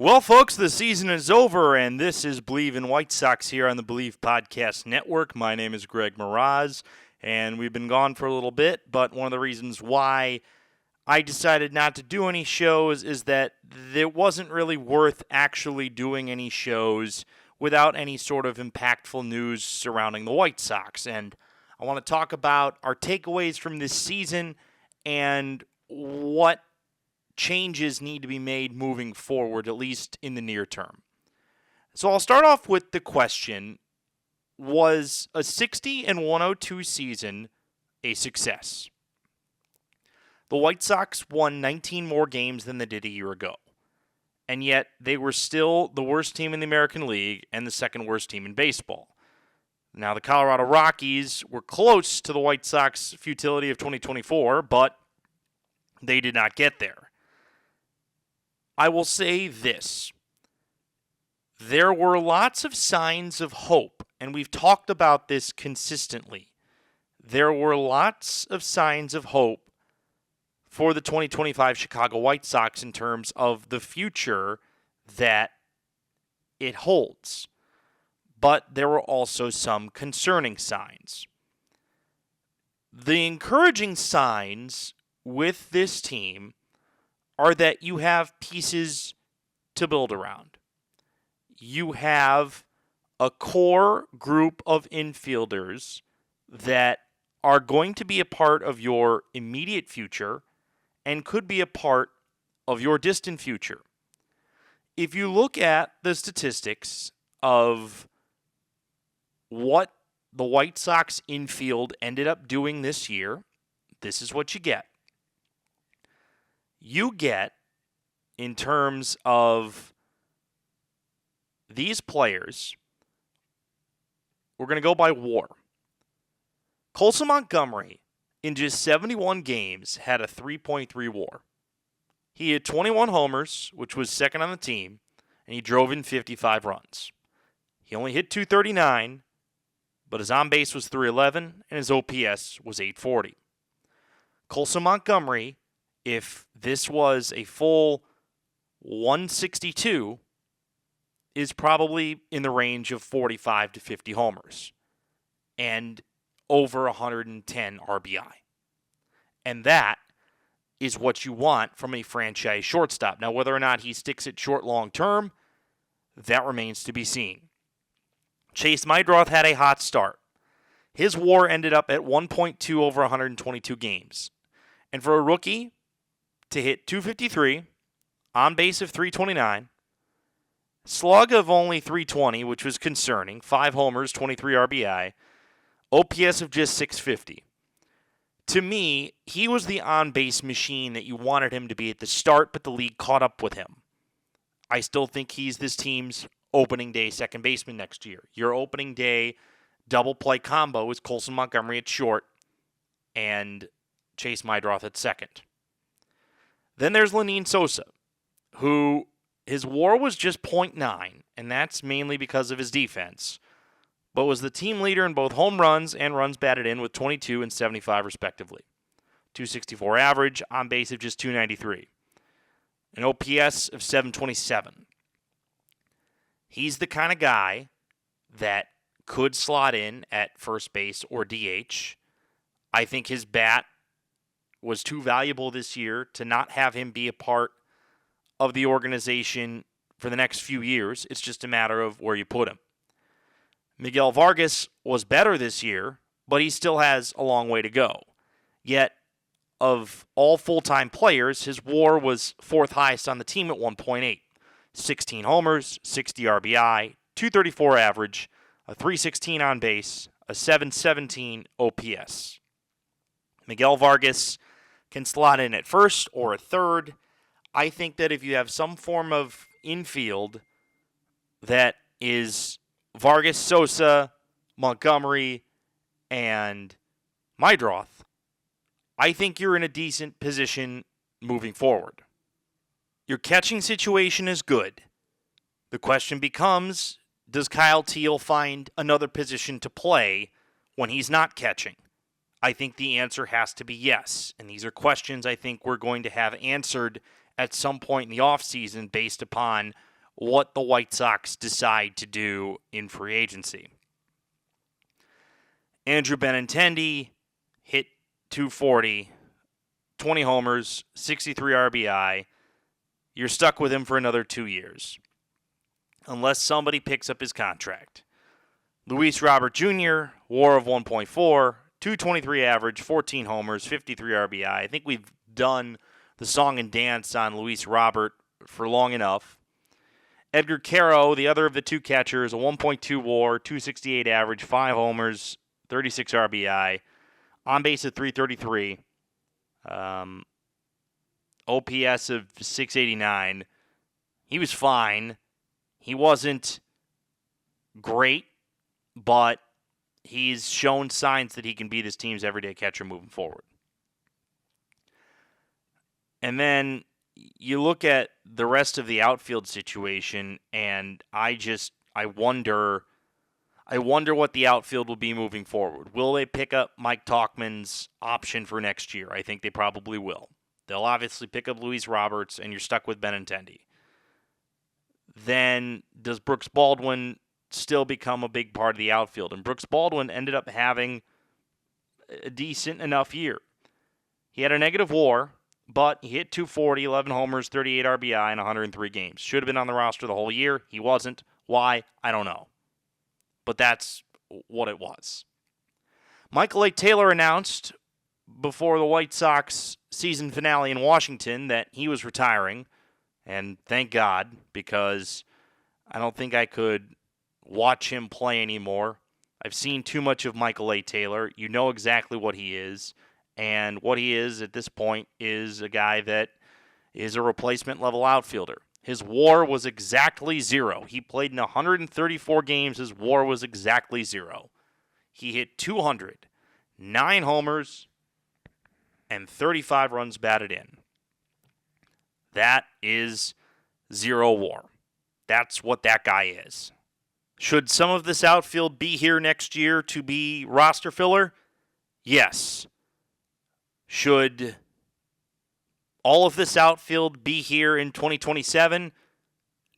Well, folks, the season is over, and this is Believe in White Sox here on the Believe Podcast Network. My name is Greg Miraz, and we've been gone for a little bit, but one of the reasons why I decided not to do any shows is that it wasn't really worth actually doing any shows without any sort of impactful news surrounding the White Sox. And I want to talk about our takeaways from this season and what changes need to be made moving forward, at least in the near term. So I'll start off with the question, was a 60-102 season a success? The White Sox won 19 more games than they did a year ago, and yet they were still the worst team in the American League and the second worst team in baseball. Now, the Colorado Rockies were close to the White Sox futility of 2024, but they did not get there. I will say this. There were lots of signs of hope, and we've talked about this consistently. There were lots of signs of hope for the 2025 Chicago White Sox in terms of the future that it holds. But there were also some concerning signs. The encouraging signs with this team are that you have pieces to build around. You have a core group of infielders that are going to be a part of your immediate future and could be a part of your distant future. If you look at the statistics of what the White Sox infield ended up doing this year, this is what you get. You get, in terms of these players, we're going to go by WAR. Colson Montgomery, in just 71 games, had a 3.3 WAR. He had 21 homers, which was second on the team, and he drove in 55 runs. He only hit .239, but his on-base was .311, and his OPS was .840. Colson Montgomery, if this was a full 162, is probably in the range of 45 to 50 homers and over 110 RBI. And that is what you want from a franchise shortstop. Now, whether or not he sticks it short long term, that remains to be seen. Chase Mydroth had a hot start. His WAR ended up at 1.2 over 122 games. And for a rookie to hit .253, on base of .329, slug of only .320, which was concerning, 5 homers, 23 RBI, OPS of just .650. To me, he was the on-base machine that you wanted him to be at the start, but the league caught up with him. I still think he's this team's opening day second baseman next year. Your opening day double play combo is Colson Montgomery at short and Chase Mydroth at second. Then there's Lenyn Sosa, who his WAR was just .9, and that's mainly because of his defense, but was the team leader in both home runs and runs batted in with 22 and 75 respectively. .264 average, on base of just .293. An OPS of .727. He's the kind of guy that could slot in at first base or DH. I think his bat was too valuable this year to not have him be a part of the organization for the next few years. It's just a matter of where you put him. Miguel Vargas was better this year, but he still has a long way to go. Yet, of all full-time players, his WAR was fourth highest on the team at 1.8. 16 homers, 60 RBI, .234 average, a .316 on base, a .717 OPS. Miguel Vargas can slot in at first or at third. I think that if you have some form of infield that is Vargas, Sosa, Montgomery, and Mydroth, I think you're in a decent position moving forward. Your catching situation is good. The question becomes, does Kyle Teel find another position to play when he's not catching? I think the answer has to be yes. And these are questions I think we're going to have answered at some point in the offseason based upon what the White Sox decide to do in free agency. Andrew Benintendi hit 240, 20 homers, 63 RBI. You're stuck with him for another 2 years, unless somebody picks up his contract. Luis Robert Jr., WAR of 1.4, 223 average, 14 homers, 53 RBI. I think we've done the song and dance on Luis Robert for long enough. Edgar Caro, the other of the two catchers, a 1.2 WAR, 268 average, 5 homers, 36 RBI, on base at 333, OPS of 689. He was fine. He wasn't great, but he's shown signs that he can be this team's everyday catcher moving forward. And then you look at the rest of the outfield situation, and I wonder what the outfield will be moving forward. Will they pick up Mike Tauchman's option for next year? I think they probably will. They'll obviously pick up Luis Roberts, and you're stuck with Benintendi. Then does Brooks Baldwin still become a big part of the outfield? And Brooks Baldwin ended up having a decent enough year. He had a negative WAR, but he hit 240, 11 homers, 38 RBI in 103 games. Should have been on the roster the whole year. He wasn't. Why? I don't know. But that's what it was. Michael A. Taylor announced before the White Sox season finale in Washington that he was retiring. And thank God, because I don't think I could watch him play anymore. I've seen too much of Michael A. Taylor. You know exactly what he is. And what he is at this point is a guy that is a replacement level outfielder. His WAR was exactly 0. He played in 134 games. His WAR was exactly 0. He hit 200, 9 homers, and 35 runs batted in. That is 0 WAR. That's what that guy is. Should some of this outfield be here next year to be roster filler? Yes. Should all of this outfield be here in 2027?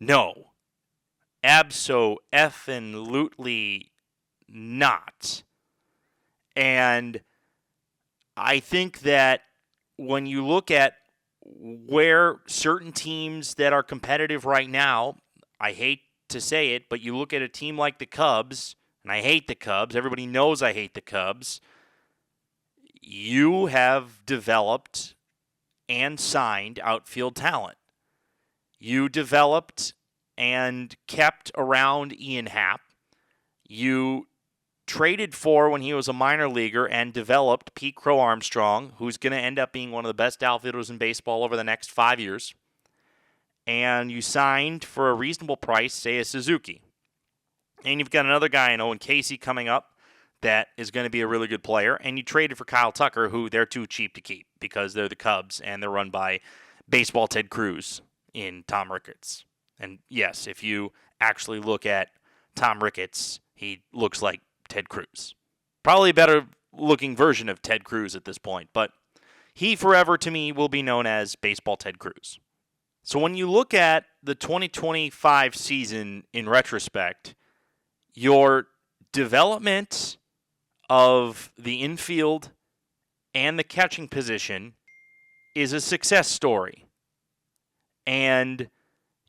No. Abso-effing-lutely not. And I think that when you look at where certain teams that are competitive right now, I hate to say it, but you look at a team like the Cubs, and I hate the Cubs. Everybody knows I hate the Cubs. You have developed and signed outfield talent. You developed and kept around Ian Happ. You traded for, when he was a minor leaguer, and developed Pete Crow Armstrong, who's going to end up being one of the best outfielders in baseball over the next 5 years. And you signed for a reasonable price, Seiya Suzuki. And you've got another guy in Owen Casey coming up that is going to be a really good player. And you traded for Kyle Tucker, who they're too cheap to keep because they're the Cubs and they're run by baseball Ted Cruz in Tom Ricketts. And yes, if you actually look at Tom Ricketts, he looks like Ted Cruz. Probably a better looking version of Ted Cruz at this point, but he forever to me will be known as baseball Ted Cruz. So when you look at the 2025 season in retrospect, your development of the infield and the catching position is a success story. And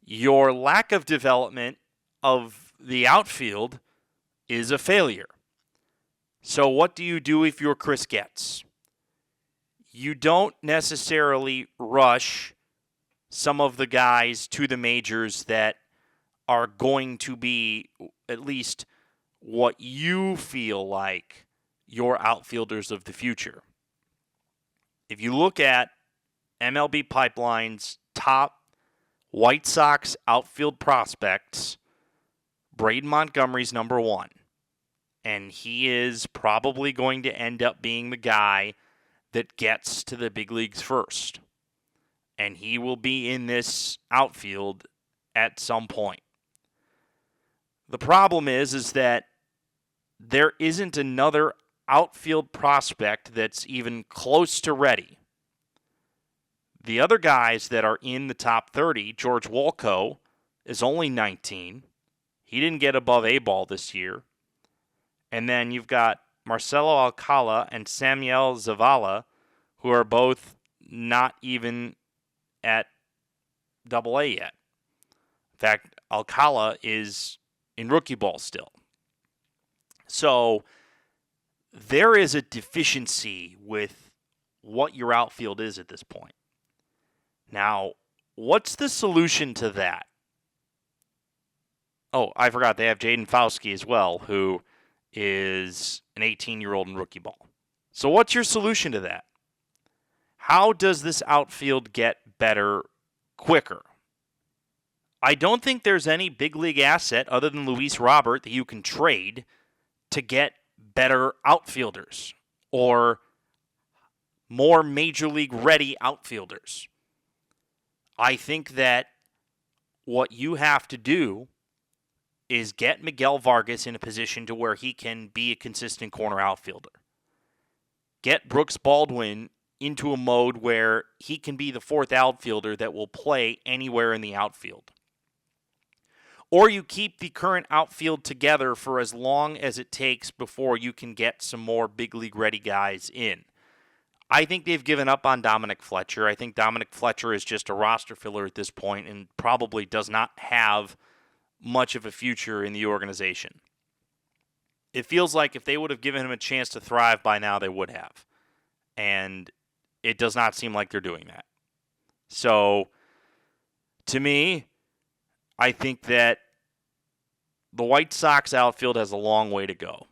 your lack of development of the outfield is a failure. So what do you do if you're Chris Getz? You don't necessarily rush some of the guys to the majors that are going to be at least what you feel like your outfielders of the future. If you look at MLB Pipeline's top White Sox outfield prospects, Braden Montgomery's number 1. And he is probably going to end up being the guy that gets to the big leagues first. And he will be in this outfield at some point. The problem is that there isn't another outfield prospect that's even close to ready. The other guys that are in the top 30, George Wolko is only 19. He didn't get above A ball this year. And then you've got Marcelo Alcala and Samuel Zavala, who are both not even at Double A yet. In fact, Alcala is in rookie ball still. So there is a deficiency with what your outfield is at this point. Now, what's the solution to that? Oh, I forgot they have Jaden Fauske as well, who is an 18-year-old in rookie ball. So what's your solution to that? How does this outfield get better quicker? I don't think there's any big league asset other than Luis Robert that you can trade to get better outfielders or more major league ready outfielders. I think that what you have to do is get Miguel Vargas in a position to where he can be a consistent corner outfielder. Get Brooks Baldwin into a mode where he can be the fourth outfielder that will play anywhere in the outfield. Or you keep the current outfield together for as long as it takes before you can get some more big league ready guys in. I think they've given up on Dominic Fletcher. I think Dominic Fletcher is just a roster filler at this point and probably does not have much of a future in the organization. It feels like if they would have given him a chance to thrive by now, they would have. And it does not seem like they're doing that. So, to me, I think that the White Sox outfield has a long way to go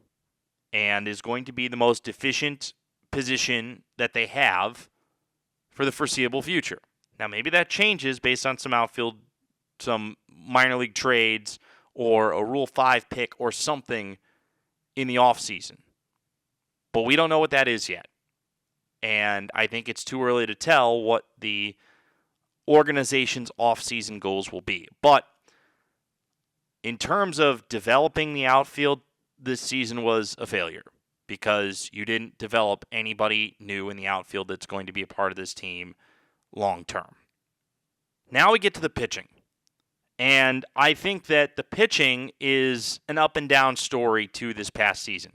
and is going to be the most deficient position that they have for the foreseeable future. Now, maybe that changes based on some outfield, some minor league trades, or a Rule 5 pick or something in the offseason. But we don't know what that is yet. And I think it's too early to tell what the organization's offseason goals will be. But in terms of developing the outfield, this season was a failure because you didn't develop anybody new in the outfield that's going to be a part of this team long term. Now we get to the pitching. And I think that the pitching is an up and down story to this past season.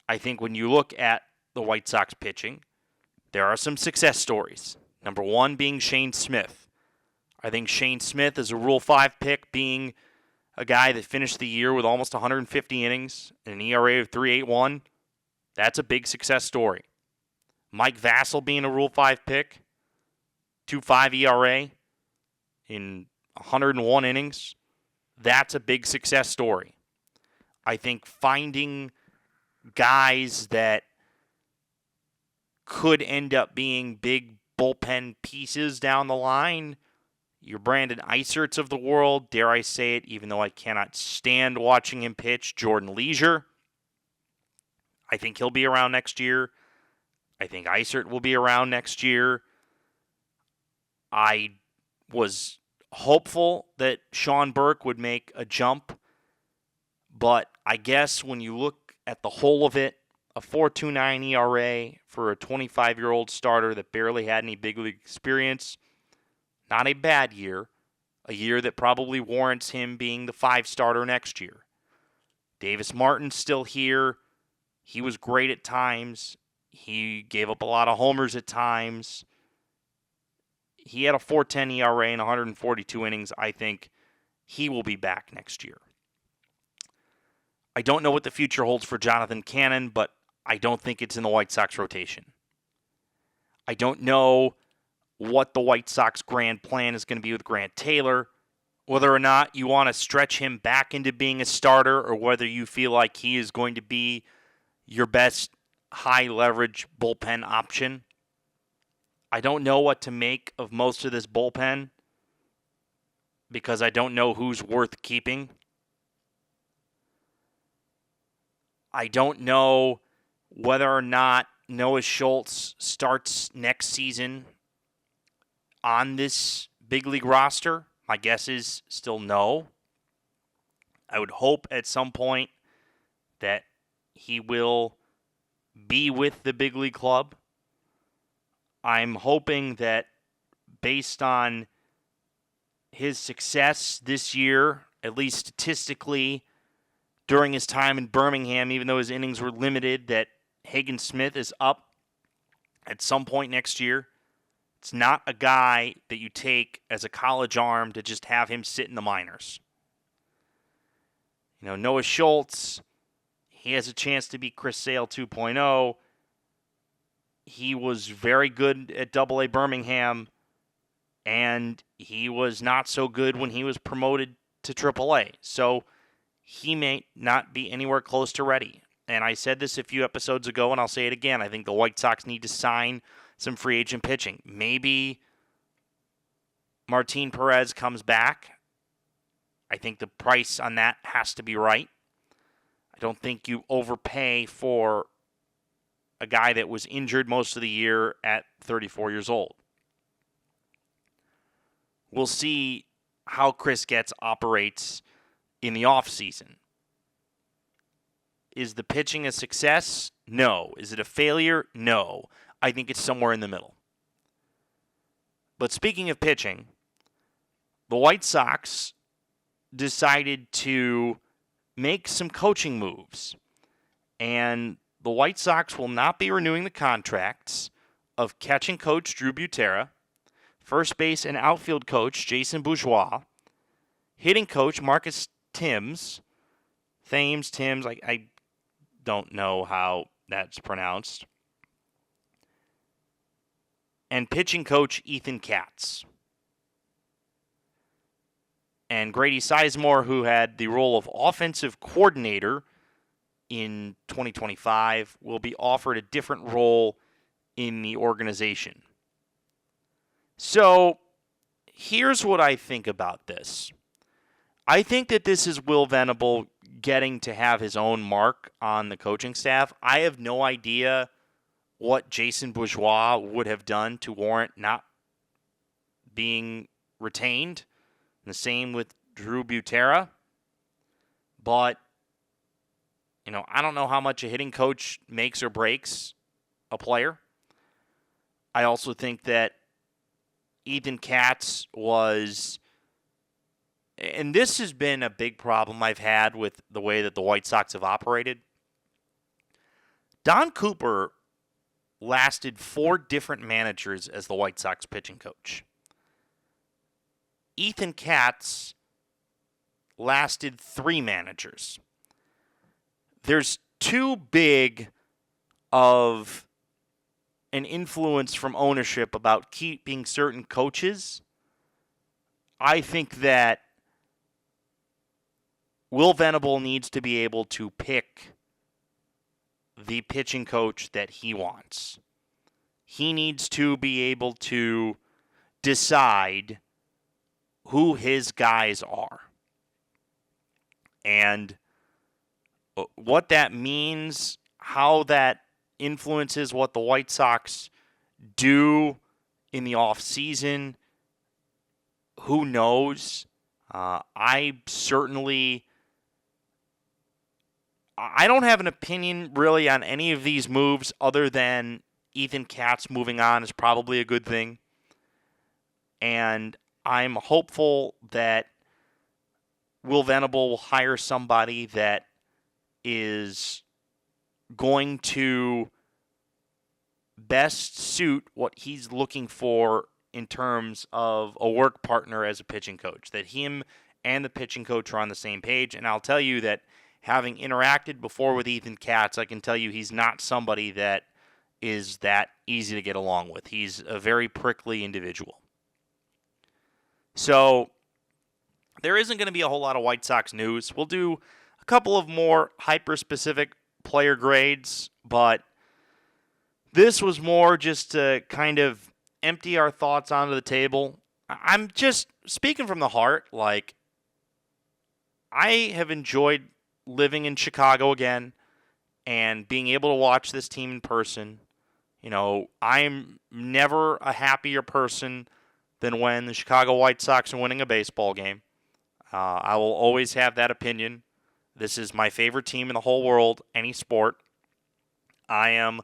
I think when you look at the White Sox pitching, there are some success stories. Number one being Shane Smith. I think Shane Smith is a Rule 5 pick, being a guy that finished the year with almost 150 innings and an ERA of 3.81. That's a big success story. Mike Vassell being a Rule 5 pick, 2.5 ERA in 101 innings. That's a big success story. I think finding guys that could end up being big bullpen pieces down the line, your Brandon Eiserts of the world, dare I say it, even though I cannot stand watching him pitch, Jordan Leisure. I think he'll be around next year. I think Eisert will be around next year. I was hopeful that Sean Burke would make a jump, but I guess when you look at the whole of it, a 4.29 ERA for a 25-year-old starter that barely had any big league experience, not a bad year. A year that probably warrants him being the 5 starter next year. Davis Martin's still here. He was great at times. He gave up a lot of homers at times. He had a 4.10 ERA in 142 innings. I think he will be back next year. I don't know what the future holds for Jonathan Cannon, but I don't think it's in the White Sox rotation. I don't know what the White Sox grand plan is going to be with Grant Taylor, whether or not you want to stretch him back into being a starter or whether you feel like he is going to be your best high-leverage bullpen option. I don't know what to make of most of this bullpen because I don't know who's worth keeping. I don't know whether or not Noah Schultz starts next season on this big league roster. My guess is still no. I would hope at some point that he will be with the big league club. I'm hoping that based on his success this year, at least statistically, during his time in Birmingham, even though his innings were limited, that Hagen Smith is up at some point next year. It's not a guy that you take as a college arm to just have him sit in the minors. Noah Schultz, he has a chance to be Chris Sale 2.0. He was very good at Double-A Birmingham, and he was not so good when he was promoted to Triple-A. So he may not be anywhere close to ready. And I said this a few episodes ago, and I'll say it again. I think the White Sox need to sign some free agent pitching. Maybe Martin Perez comes back. I think the price on that has to be right. I don't think you overpay for a guy that was injured most of the year at 34 years old. We'll see how Chris Getz operates in the offseason. Is the pitching a success? No. Is it a failure? No. I think it's somewhere in the middle. But speaking of pitching, the White Sox decided to make some coaching moves. And the White Sox will not be renewing the contracts of catching coach Drew Butera, first base and outfield coach Jason Bourgeois, hitting coach Marcus Timms, I don't know how that's pronounced, and pitching coach Ethan Katz. And Grady Sizemore, who had the role of offensive coordinator in 2025, will be offered a different role in the organization. So, here's what I think about this. I think that this is Will Venable getting to have his own mark on the coaching staff. I have no idea what Jason Bourgeois would have done to warrant not being retained. And the same with Drew Butera. But, I don't know how much a hitting coach makes or breaks a player. I also think that Ethan Katz was, and this has been a big problem I've had with the way that the White Sox have operated. Don Cooper lasted 4 different managers as the White Sox pitching coach. Ethan Katz lasted 3 managers. There's too big of an influence from ownership about keeping certain coaches. I think that Will Venable needs to be able to pick the pitching coach that he wants. He needs to be able to decide who his guys are. And what that means, how that influences what the White Sox do in the offseason, who knows? I don't have an opinion really on any of these moves other than Ethan Katz moving on is probably a good thing. And I'm hopeful that Will Venable will hire somebody that is going to best suit what he's looking for in terms of a work partner as a pitching coach, that him and the pitching coach are on the same page. And I'll tell you that having interacted before with Ethan Katz, I can tell you he's not somebody that is that easy to get along with. He's a very prickly individual. So there isn't going to be a whole lot of White Sox news. We'll do a couple of more hyper-specific player grades, but this was more just to kind of empty our thoughts onto the table. I'm just speaking from the heart. Like, I have enjoyed living in Chicago again and being able to watch this team in person. I'm never a happier person than when the Chicago White Sox are winning a baseball game. I will always have that opinion. This is my favorite team in the whole world, any sport. I am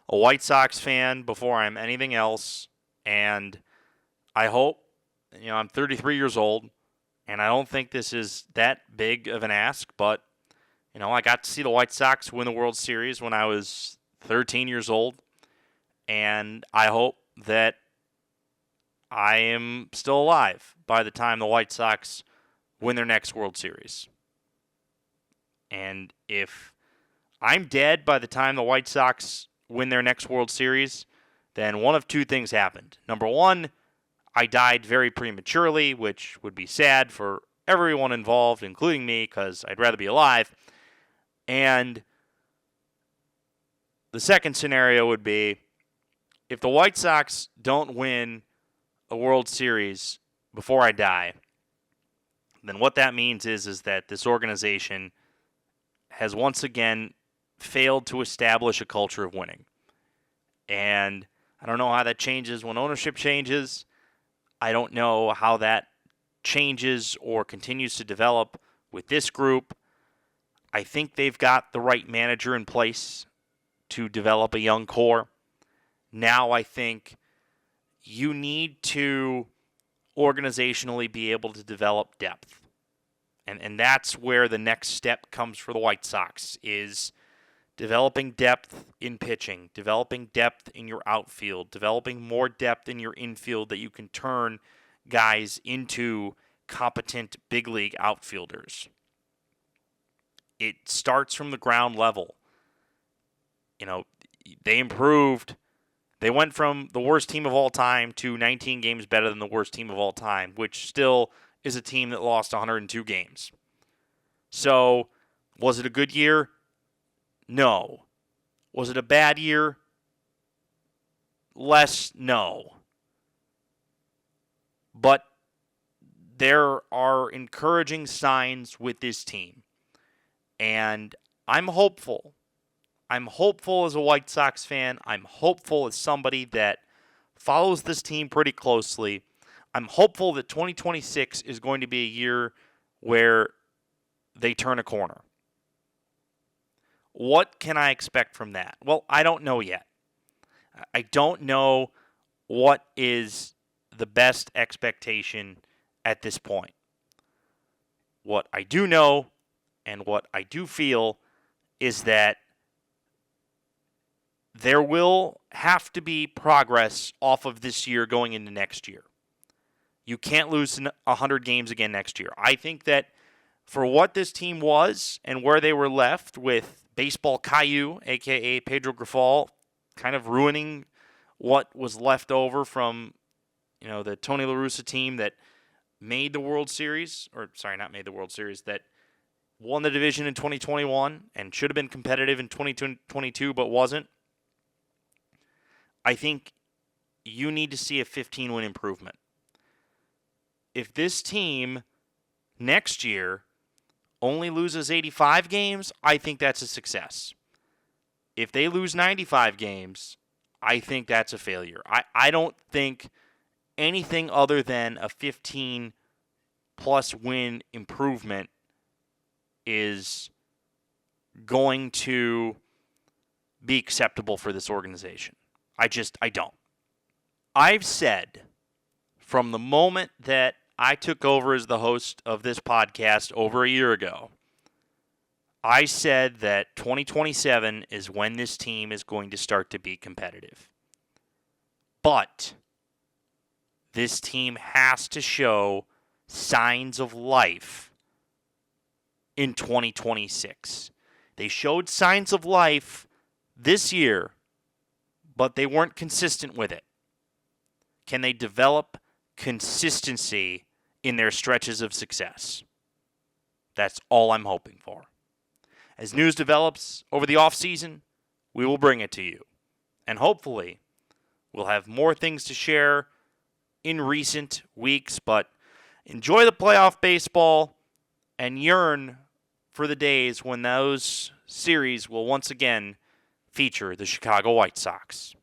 a White Sox fan before I'm anything else, and I hope, I'm 33 years old, and I don't think this is that big of an ask, but, I got to see the White Sox win the World Series when I was 13 years old, and I hope that I am still alive by the time the White Sox win their next World Series. And if I'm dead by the time the White Sox win their next World Series, then one of two things happened. Number one, I died very prematurely, which would be sad for everyone involved, including me, because I'd rather be alive. And the second scenario would be if the White Sox don't win a World Series before I die, then what that means is that this organization has once again failed to establish a culture of winning. And I don't know how that changes when ownership changes. I don't know how that changes or continues to develop with this group. I think they've got the right manager in place to develop a young core. Now I think you need to organizationally be able to develop depth. And that's where the next step comes for the White Sox, is developing depth in pitching, developing depth in your outfield, developing more depth in your infield that you can turn guys into competent big league outfielders. It starts from the ground level. They improved. They went from the worst team of all time to 19 games better than the worst team of all time, which still is a team that lost 102 games. So, was it a good year? No. Was it a bad year? Less, no. But there are encouraging signs with this team. And I'm hopeful. I'm hopeful as a White Sox fan. I'm hopeful as somebody that follows this team pretty closely. I'm hopeful that 2026 is going to be a year where they turn a corner. What can I expect from that? Well, I don't know yet. I don't know what is the best expectation at this point. What I do know and what I do feel is that there will have to be progress off of this year going into next year. You can't lose 100 games again next year. I think that for what this team was and where they were left with Baseball Caillou, a.k.a. Pedro Grifol, kind of ruining what was left over from, the Tony La Russa team that made the World Series, not made the World Series, that won the division in 2021 and should have been competitive in 2022 but wasn't. I think you need to see a 15-win improvement. If this team next year only loses 85 games, I think that's a success. If they lose 95 games, I think that's a failure. I don't think anything other than a 15-plus win improvement is going to be acceptable for this organization. I don't. I've said from the moment that I took over as the host of this podcast over a year ago, I said that 2027 is when this team is going to start to be competitive. But this team has to show signs of life in 2026. They showed signs of life this year, but they weren't consistent with it. Can they develop consistency in their stretches of success? That's all I'm hoping for. As news develops over the offseason, we will bring it to you. And hopefully, we'll have more things to share in recent weeks, but enjoy the playoff baseball and yearn for the days when those series will once again feature the Chicago White Sox.